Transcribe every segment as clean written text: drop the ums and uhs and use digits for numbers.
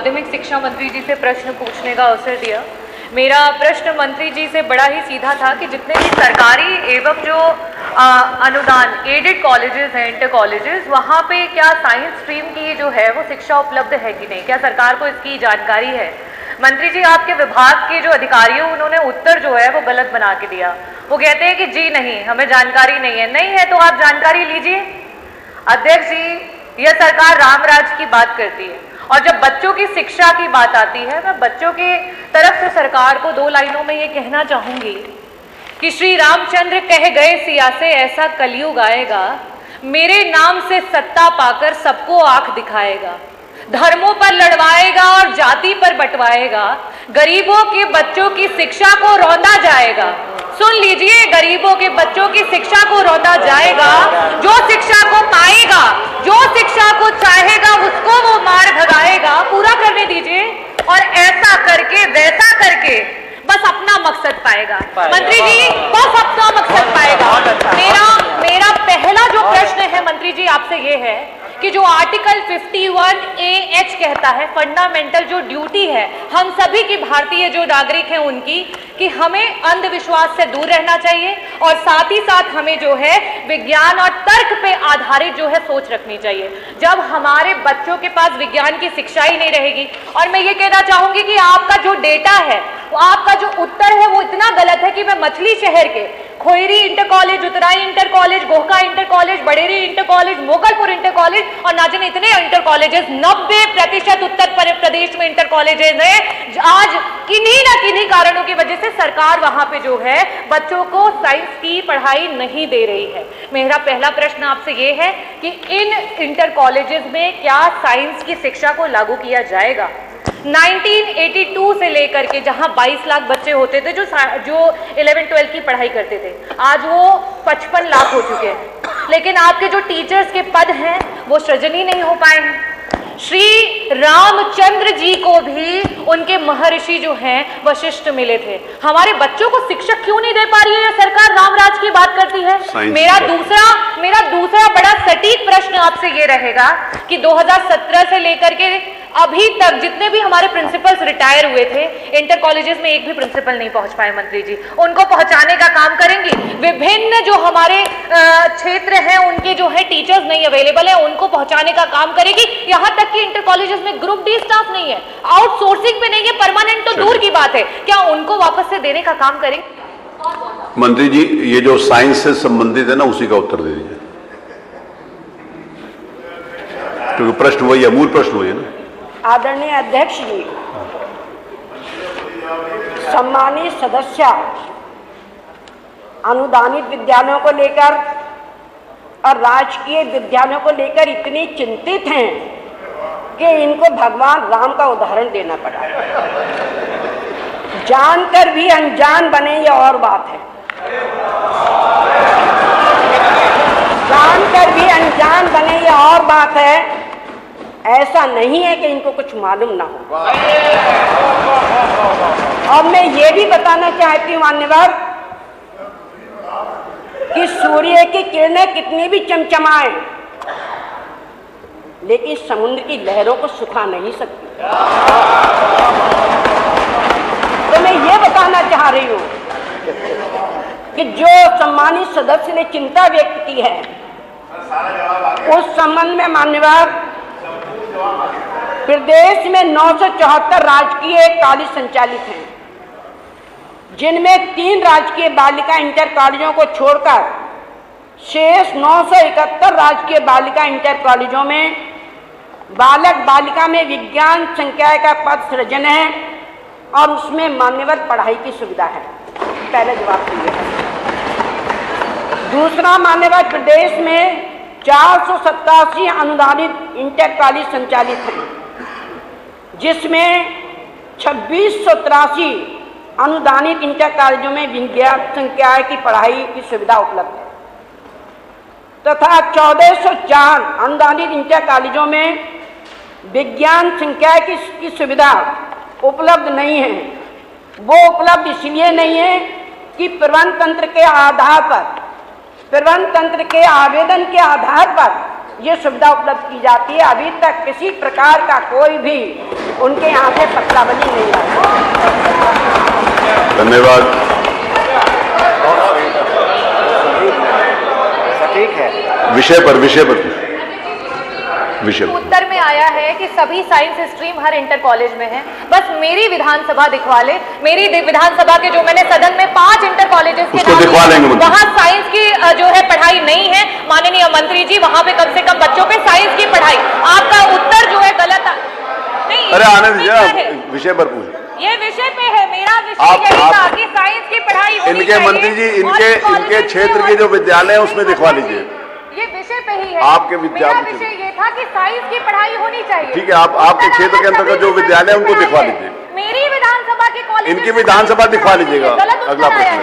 माध्यमिक शिक्षा मंत्री जी से प्रश्न पूछने का अवसर दिया। मेरा प्रश्न मंत्री जी से बड़ा ही सीधा था कि जितने भी सरकारी एवं जो अनुदान एडेड कॉलेजेस हैं, इंटर कॉलेजेस, वहाँ पे क्या साइंस स्ट्रीम की जो है वो शिक्षा उपलब्ध है कि नहीं, क्या सरकार को इसकी जानकारी है? मंत्री जी, आपके विभाग के जो अधिकारी हैं उन्होंने उत्तर जो है वो गलत बना के दिया। वो कहते हैं कि जी नहीं, हमें जानकारी नहीं है। नहीं है तो आप जानकारी लीजिए। अध्यक्ष जी, यह सरकार रामराज की बात करती है और जब बच्चों की शिक्षा की बात आती है, मैं बच्चों की तरफ से सरकार को 2 लाइनों में ये कहना चाहूंगी कि श्री रामचंद्र कह गए सिया से ऐसा कलयुग आएगा, मेरे नाम से सत्ता पाकर सबको आंख दिखाएगा, धर्मों पर लड़वाएगा और जाति पर बंटवाएगा, गरीबों के बच्चों की शिक्षा को रौंदा जाएगा। सुन लीजिए, गरीबों के बच्चों की शिक्षा को रौंदा जाएगा। जो शिक्षा को पाएगा, जो शिक्षा को चाहेगा, उसको वो मार भगाएगा। पूरा करने दीजिए। और ऐसा करके वैसा करके बस अपना मकसद पाएगा। मंत्री जी, बस अपना मकसद पाएगा। मेरा पहला जो प्रश्न है मंत्री जी आपसे ये है कि जो आर्टिकल 51AH कहता है, फंडामेंटल जो ड्यूटी है हम सभी की, भारतीय जो नागरिक हैं उनकी, कि हमें अंधविश्वास से दूर रहना चाहिए और साथ ही साथ हमें जो है विज्ञान और तर्क पे आधारित जो है सोच रखनी चाहिए। जब हमारे बच्चों के पास विज्ञान की शिक्षा ही नहीं रहेगी, और मैं ये कहना चाहूंगी कि आपका जो डेटा है, आपका जो उत्तर है वो इतना गलत है कि मैं मछली शहर के Khoyri inter college, Utrai inter college, Gohka inter college, Baderi inter college, Mogalpur inter college और ना जाने इतने इंटर कॉलेजेस, 90% उत्तर प्रदेश में इंटर कॉलेजेस हैं। आज किन्हीं ना किन्हीं कारणों की वजह से सरकार वहां पे जो है बच्चों को साइंस की पढ़ाई नहीं दे रही है। मेरा पहला प्रश्न आपसे ये है कि इन इंटर कॉलेजेस में क्या साइंस की शिक्षा को लागू किया जाएगा? 1982 से लेकर के जहां 22 लाख बच्चे होते थे जो 11-12 की पढ़ाई करते थे, आज वो 55 लाख हो चुके हैं। लेकिन आपके जो टीचर्स के पद हैं वो सृजन ही नहीं हो पाए हैं। श्री रामचंद्र जी को भी उनके महर्षि जो हैं वशिष्ठ मिले थे। हमारे बच्चों को शिक्षक क्यों नहीं दे पा रही है सरकार? रामराज की बात करती है। मेरा दूसरा बड़ा सटीक प्रश्न आपसे ये रहेगा कि 2017 से लेकर के अभी तक जितने भी हमारे प्रिंसिपल्स रिटायर हुए थे, इंटर कॉलेजेस में एक भी प्रिंसिपल नहीं पहुंच पाए। मंत्री जी, उनको पहुंचाने का काम करेंगी। विभिन्न जो हमारे क्षेत्र हैं उनके जो है टीचर्स नहीं अवेलेबल है, उनको पहुंचाने का काम करेगी। यहां तक कि इंटर कॉलेजेस में ग्रुप डी स्टाफ नहीं है, आउटसोर्सिंग पे नहीं है, परमानेंट तो दूर की बात है, क्या उनको वापस से देने का काम करेंगे? मंत्री जी, ये जो साइंस से संबंधित है ना, उसी का उत्तर दे दीजिए, क्योंकि प्रश्न वही है, मूल प्रश्न वही है ना। आदरणीय अध्यक्ष जी, सम्मानित सदस्य अनुदानित विद्यालयों को लेकर और राजकीय विद्यालयों को लेकर इतनी चिंतित हैं कि इनको भगवान राम का उदाहरण देना पड़ा। जानकर भी अनजान बने ये और बात है। जानकर भी अनजान बने ये और बात है। ऐसा नहीं है कि इनको कुछ मालूम ना हो। और मैं ये भी बताना चाहती हूँ मान्यवर कि सूर्य की किरणें कितनी भी चमचमाएं, लेकिन समुद्र की लहरों को सुखा नहीं सकती। तो मैं ये बताना चाह रही हूँ कि जो सम्मानित सदस्य ने चिंता व्यक्त की है, उस संबंध में मान्यवर प्रदेश में 974 राजकीय कॉलेज संचालित हैं, जिनमें 3 राजकीय बालिका इंटर कॉलेजों को छोड़कर शेष 971 राजकीय बालिका इंटर कॉलेजों में बालक बालिका में विज्ञान संकाय का पद सृजन है और उसमें मान्यवर पढ़ाई की सुविधा है। पहला जवाब तो ये है। दूसरा, मान्यवर प्रदेश में 487 अनुदानित इंटर कॉलेज संचालित हैं, जिसमें 2683 अनुदानित इंटर कॉलेजों में विज्ञान संकाय की पढ़ाई की सुविधा उपलब्ध है तथा 1404 अनुदानित इंटर कॉलेजों में विज्ञान संकाय की सुविधा उपलब्ध नहीं है। वो उपलब्ध इसलिए नहीं है कि प्रबंध तंत्र के आधार पर, प्रबंध तंत्र के आवेदन के आधार पर ये सुविधा उपलब्ध की जाती है। अभी तक किसी प्रकार का कोई भी उनके यहाँ से पत्रावली नहीं आया। धन्यवाद। विषय पर उत्तर में आया है कि सभी साइंस स्ट्रीम हर इंटर कॉलेज में है। बस मेरी विधानसभा दिखवा ले, मेरी विधानसभा के जो मैंने सदन में 5 इंटर कॉलेजेस के उसको दिखवा लेंगे, वहाँ साइंस की जो है पढ़ाई नहीं है। माननीय मंत्री जी, वहाँ पे कम से कम बच्चों पे साइंस की पढ़ाई, आपका उत्तर जो है गलत नहीं। अरे आने दीजिए, विषय पर पूछ। ये विषय पे है, मेरा विषय यही था कि साइंस की पढ़ाई होनी इनके चाहिए। मंत्री जी, इनके क्षेत्र के जो विद्यालय है उसमें दिखवा लीजिए। ये विषय पे ही है। आपके मेरा विषय ये था कि साइंस की पढ़ाई होनी चाहिए। ठीक है, आप आपके क्षेत्र के अंतर्गत जो विद्यालय है उनको दिखवा लीजिए। मेरी विधानसभा के कॉलेज, इनकी विधानसभा दिखवा लीजिएगा। अगला प्रश्न।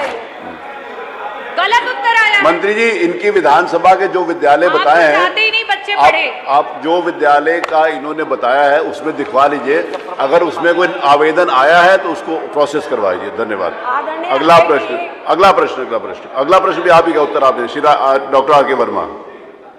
गलत उत्तर आया। मंत्री जी, इनकी विधानसभा के जो विद्यालय बताए हैं, चाहते ही नहीं बच्चे पढ़े। आप जो विद्यालय का इन्होंने बताया है उसमें दिखवा लीजिए। अगर उसमें कोई आवेदन आया है तो उसको प्रोसेस करवाइए। धन्यवाद। अगला प्रश्न भी आप ही का उत्तर आप दें। सीधा डॉक्टर आर के वर्मा।